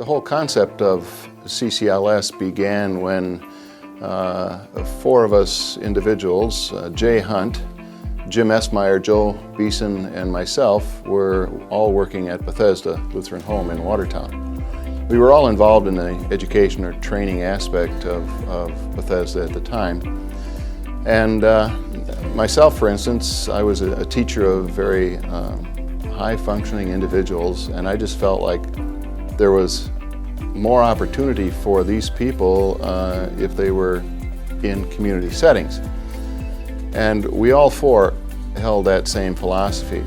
The whole concept of CCLS began when four of us individuals, Jay Hunt, Jim Esmeyer, Joe Beeson, and myself, were all working at Bethesda Lutheran Home in Watertown. We were all involved in the education or training aspect of Bethesda at the time. And myself, for instance, I was a teacher of very high-functioning individuals, and I just felt like there was more opportunity for these people if they were in community settings. And we all four held that same philosophy.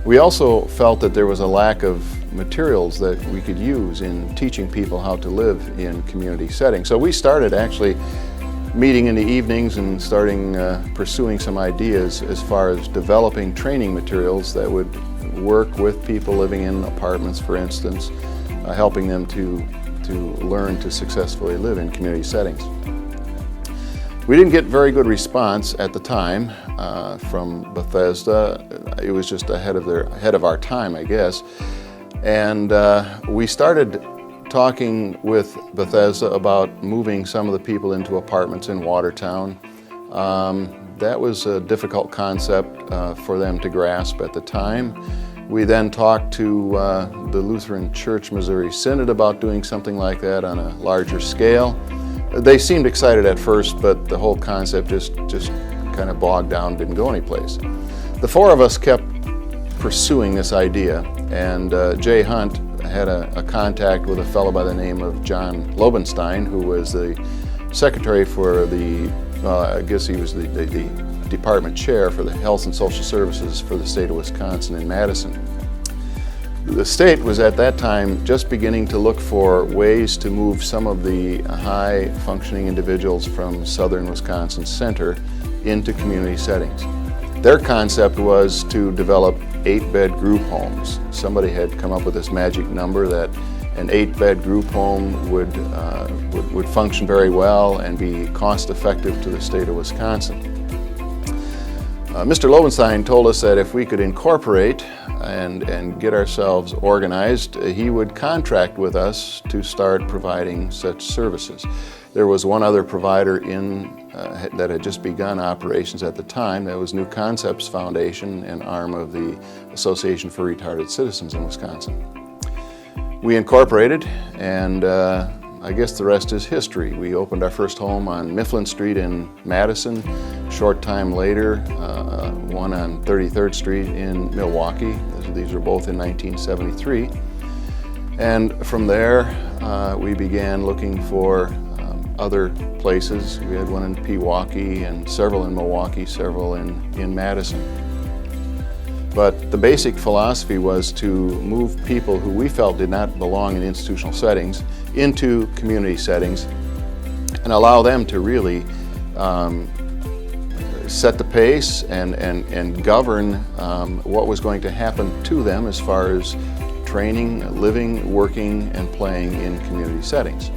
We also felt that there was a lack of materials that we could use in teaching people how to live in community settings. So we started actually meeting in the evenings and starting pursuing some ideas as far as developing training materials that would work with people living in apartments, for instance, helping them to learn to successfully live in community settings. We didn't get very good response at the time from Bethesda. It was just ahead of our time, I guess. And we started talking with Bethesda about moving some of the people into apartments in Watertown. That was a difficult concept for them to grasp at the time. We then talked to the Lutheran Church Missouri Synod about doing something like that on a larger scale. They seemed excited at first, but the whole concept just kind of bogged down, didn't go anyplace. The four of us kept pursuing this idea, and Jay Hunt had a contact with a fellow by the name of John Lobenstein, who was the secretary for I guess he was the department chair for the Health and Social Services for the state of Wisconsin in Madison. The state was at that time just beginning to look for ways to move some of the high-functioning individuals from southern Wisconsin center into community settings. Their concept was to develop 8-bed group homes. Somebody had come up with this magic number that an 8-bed group home would function very well and be cost-effective to the state of Wisconsin. Mr. Lobenstein told us that if we could incorporate and get ourselves organized, he would contract with us to start providing such services. There was one other provider that had just begun operations at the time. That was New Concepts Foundation, an arm of the Association for Retarded Citizens in Wisconsin. We incorporated, and I guess the rest is history. We opened our first home on Mifflin Street in Madison. A short time later, one on 33rd Street in Milwaukee. These were both in 1973. And from there, we began looking for other places. We had one in Pewaukee and several in Milwaukee, several in Madison. But the basic philosophy was to move people who we felt did not belong in institutional settings into community settings and allow them to really set the pace and govern what was going to happen to them as far as training, living, working, and playing in community settings.